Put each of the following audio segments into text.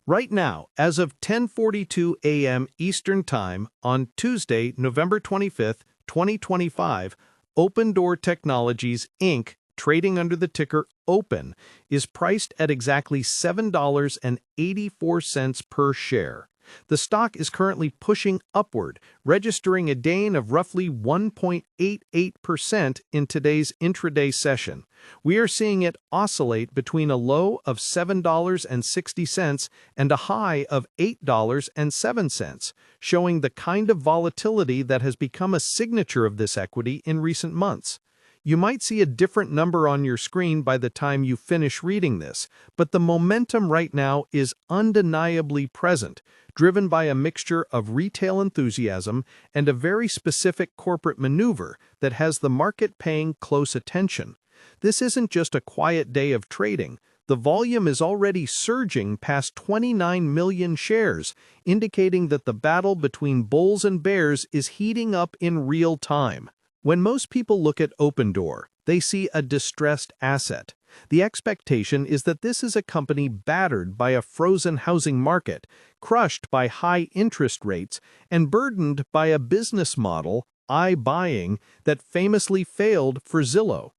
Right now, as of 10:42 a.m. Eastern Time on Tuesday, November 25th, 2025, Opendoor Technologies, Inc., trading under the ticker OPEN, is priced at exactly $7.84 per share. The stock is currently pushing upward, registering a gain of roughly 1.88% in today's intraday session. We are seeing it oscillate between a low of $7.60 and a high of $8.07, showing the kind of volatility that has become a signature of this equity in recent months. You might see a different number on your screen by the time you finish reading this, but the momentum right now is undeniably present, driven by a mixture of retail enthusiasm and a very specific corporate maneuver that has the market paying close attention. This isn't just a quiet day of trading. The volume is already surging past 29 million shares, indicating that the battle between bulls and bears is heating up in real time. When most people look at Opendoor, they see a distressed asset. The expectation is that this is a company battered by a frozen housing market, crushed by high interest rates, and burdened by a business model, iBuying, that famously failed for Zillow.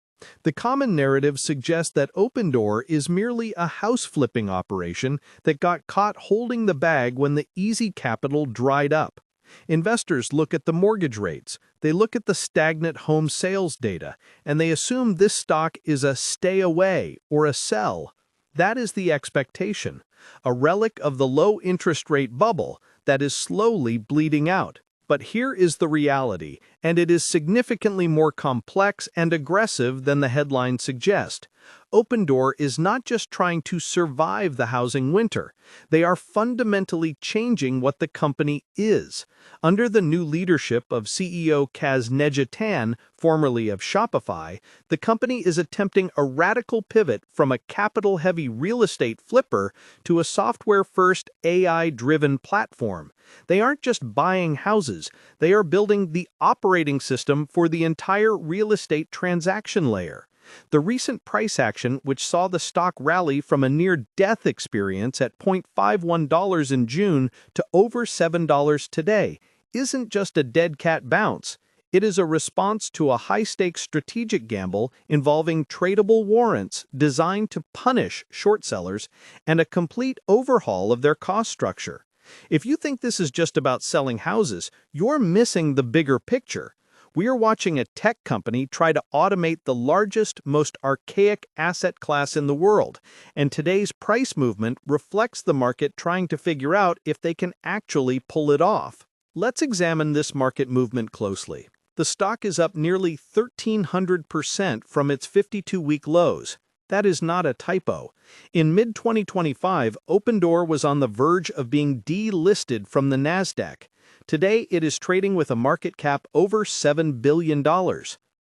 The common narrative suggests that Opendoor is merely a house-flipping operation that got caught holding the bag when the easy capital dried up. Investors look at the mortgage rates, they look at the stagnant home sales data, and they assume this stock is a stay away or a sell. That is the expectation, a relic of the low interest rate bubble that is slowly bleeding out. But here is the reality, and it is significantly more complex and aggressive than the headlines suggest. Opendoor is not just trying to survive the housing winter. They are fundamentally changing what the company is. Under the new leadership of CEO Kaz Nejatan, formerly of Shopify, the company is attempting a radical pivot from a capital-heavy real estate flipper to a software-first, AI-driven platform. They aren't just buying houses, they are building the operating system for the entire real estate transaction layer. The recent price action, which saw the stock rally from a near-death experience at $0.51 in June to over $7 today, isn't just a dead cat bounce. It is a response to a high-stakes strategic gamble involving tradable warrants designed to punish short sellers and a complete overhaul of their cost structure. If you think this is just about selling houses, you're missing the bigger picture. We are watching a tech company try to automate the largest, most archaic asset class in the world, and today's price movement reflects the market trying to figure out if they can actually pull it off. Let's examine this market movement closely. The stock is up nearly 1,300% from its 52-week lows. That is not a typo. In mid-2025, Opendoor was on the verge of being delisted from the Nasdaq. Today, it is trading with a market cap over $7 billion.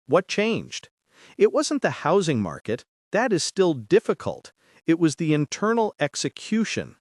What changed? It wasn't the housing market. That is still difficult. It was the internal execution.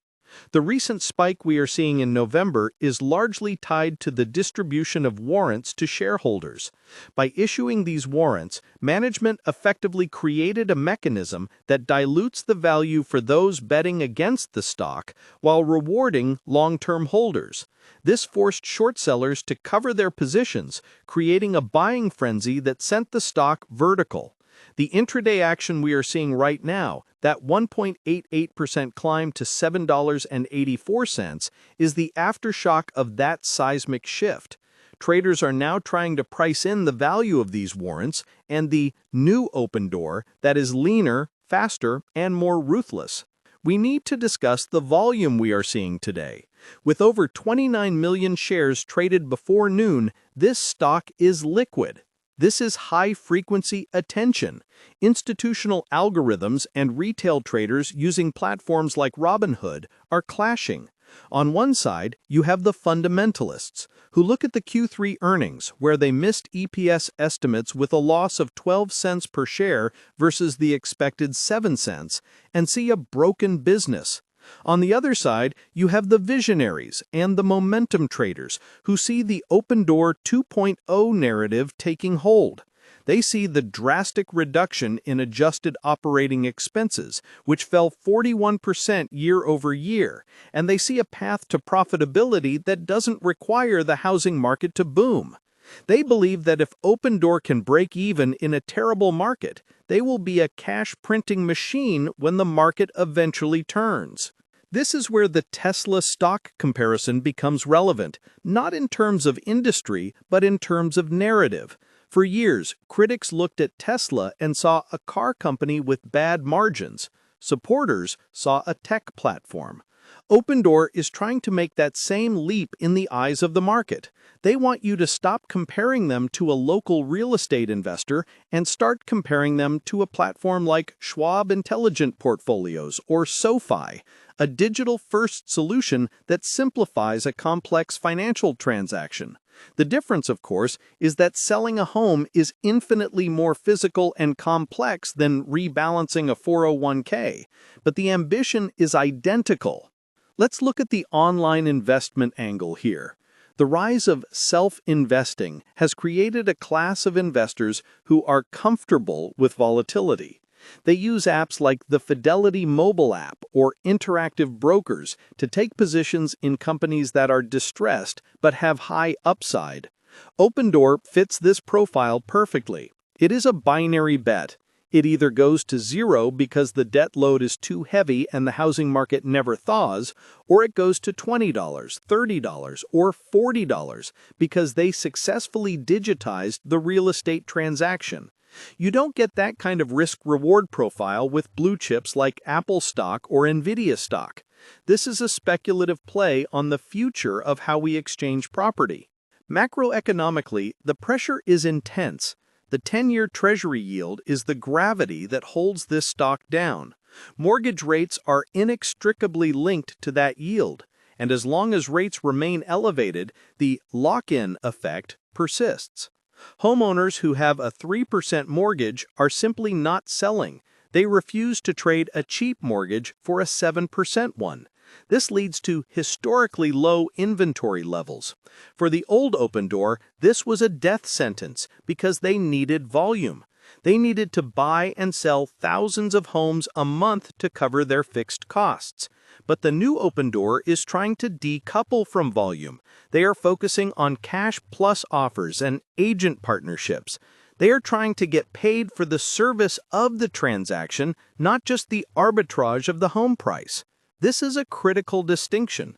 The recent spike we are seeing in November is largely tied to the distribution of warrants to shareholders. By issuing these warrants, management effectively created a mechanism that dilutes the value for those betting against the stock while rewarding long-term holders. This forced short sellers to cover their positions, creating a buying frenzy that sent the stock vertical. The intraday action we are seeing right now, that 1.88% climb to $7.84, is the aftershock of that seismic shift. Traders are now trying to price in the value of these warrants and the new Opendoor that is leaner, faster, and more ruthless. We need to discuss the volume we are seeing today. With over 29 million shares traded before noon, this stock is liquid. This is high-frequency attention. Institutional algorithms and retail traders using platforms like Robinhood are clashing. On one side, you have the fundamentalists, who look at the Q3 earnings, where they missed EPS estimates with a loss of 12 cents per share versus the expected 7 cents, and see a broken business. On the other side, you have the visionaries and the momentum traders who see the Opendoor 2.0 narrative taking hold. They see the drastic reduction in adjusted operating expenses, which fell 41% year over year, and they see a path to profitability that doesn't require the housing market to boom. They believe that if Opendoor can break even in a terrible market, they will be a cash-printing machine when the market eventually turns. This is where the Tesla stock comparison becomes relevant, not in terms of industry, but in terms of narrative. For years, critics looked at Tesla and saw a car company with bad margins. Supporters saw a tech platform. Opendoor is trying to make that same leap in the eyes of the market. They want you to stop comparing them to a local real estate investor and start comparing them to a platform like Schwab Intelligent Portfolios or SoFi, a digital-first solution that simplifies a complex financial transaction. The difference, of course, is that selling a home is infinitely more physical and complex than rebalancing a 401k, but the ambition is identical. Let's look at the online investment angle here. The rise of self-investing has created a class of investors who are comfortable with volatility. They use apps like the Fidelity mobile app or interactive brokers to take positions in companies that are distressed but have high upside. Opendoor fits this profile perfectly. It is a binary bet. It either goes to zero because the debt load is too heavy and the housing market never thaws, or it goes to $20, $30, or $40 because they successfully digitized the real estate transaction. You don't get that kind of risk-reward profile with blue chips like Apple stock or Nvidia stock. This is a speculative play on the future of how we exchange property. Macroeconomically, the pressure is intense. The 10-year Treasury yield is the gravity that holds this stock down. Mortgage rates are inextricably linked to that yield, and as long as rates remain elevated, the lock-in effect persists. Homeowners who have a 3% mortgage are simply not selling. They refuse to trade a cheap mortgage for a 7% one. This leads to historically low inventory levels. For the old Opendoor, this was a death sentence because they needed volume. They needed to buy and sell thousands of homes a month to cover their fixed costs. But the new Opendoor is trying to decouple from volume. They are focusing on cash plus offers and agent partnerships. They are trying to get paid for the service of the transaction, not just the arbitrage of the home price. This is a critical distinction.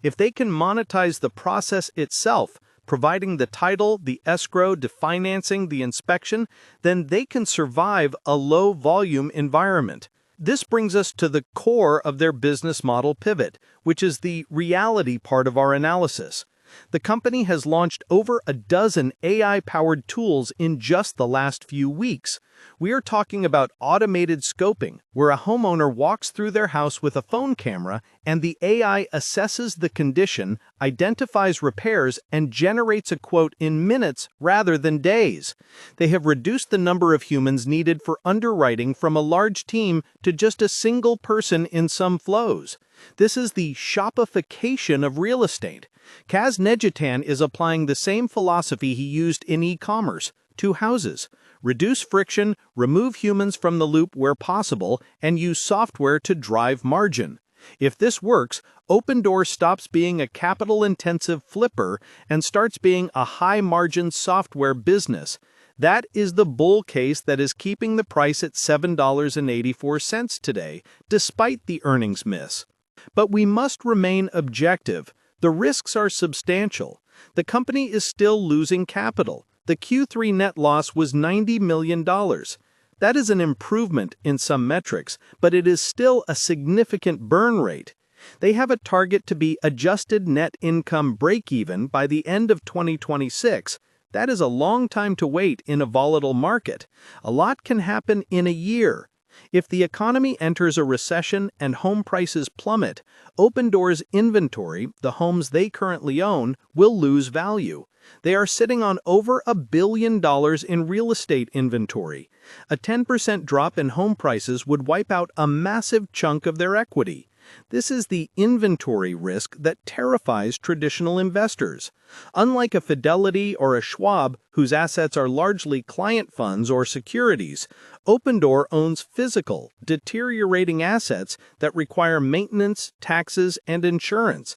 If they can monetize the process itself, providing the title, the escrow, the financing, the inspection, then they can survive a low-volume environment. This brings us to the core of their business model pivot, which is the reality part of our analysis. The company has launched over a dozen AI-powered tools in just the last few weeks. We are talking about automated scoping, where a homeowner walks through their house with a phone camera and the AI assesses the condition, identifies repairs, and generates a quote in minutes rather than days. They have reduced the number of humans needed for underwriting from a large team to just a single person in some flows. This is the shopification of real estate. Kaz Nejitan is applying the same philosophy he used in e-commerce to houses. Reduce friction, remove humans from the loop where possible, and use software to drive margin. If this works, Opendoor stops being a capital-intensive flipper and starts being a high-margin software business. That is the bull case that is keeping the price at $7.84 today, despite the earnings miss. But we must remain objective. The risks are substantial. The company is still losing capital. The Q3 net loss was $90 million. That is an improvement in some metrics, but it is still a significant burn rate. They have a target to be adjusted net income break-even by the end of 2026. That is a long time to wait in a volatile market. A lot can happen in a year. If the economy enters a recession and home prices plummet, Opendoor's inventory, the homes they currently own, will lose value. They are sitting on over $1 billion in real estate inventory. A 10% drop in home prices would wipe out a massive chunk of their equity. This is the inventory risk that terrifies traditional investors. Unlike a Fidelity or a Schwab, whose assets are largely client funds or securities, Opendoor owns physical, deteriorating assets that require maintenance, taxes, and insurance.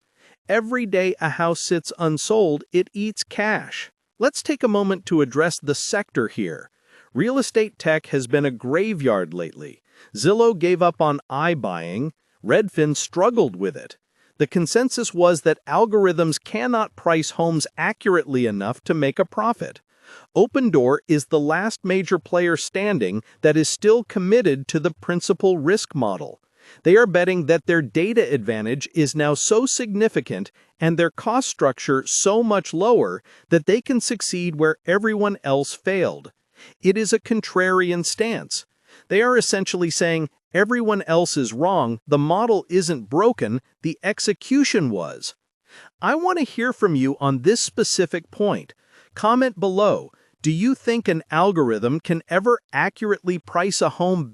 Every day a house sits unsold, it eats cash. Let's take a moment to address the sector here. Real estate tech has been a graveyard lately. Zillow gave up on iBuying. Redfin struggled with it. The consensus was that algorithms cannot price homes accurately enough to make a profit. Opendoor is the last major player standing that is still committed to the principal risk model. They are betting that their data advantage is now so significant and their cost structure so much lower that they can succeed where everyone else failed. It is a contrarian stance. They are essentially saying, everyone else is wrong, the model isn't broken, the execution was. I want to hear from you on this specific point. Comment below. Do you think an algorithm can ever accurately price a home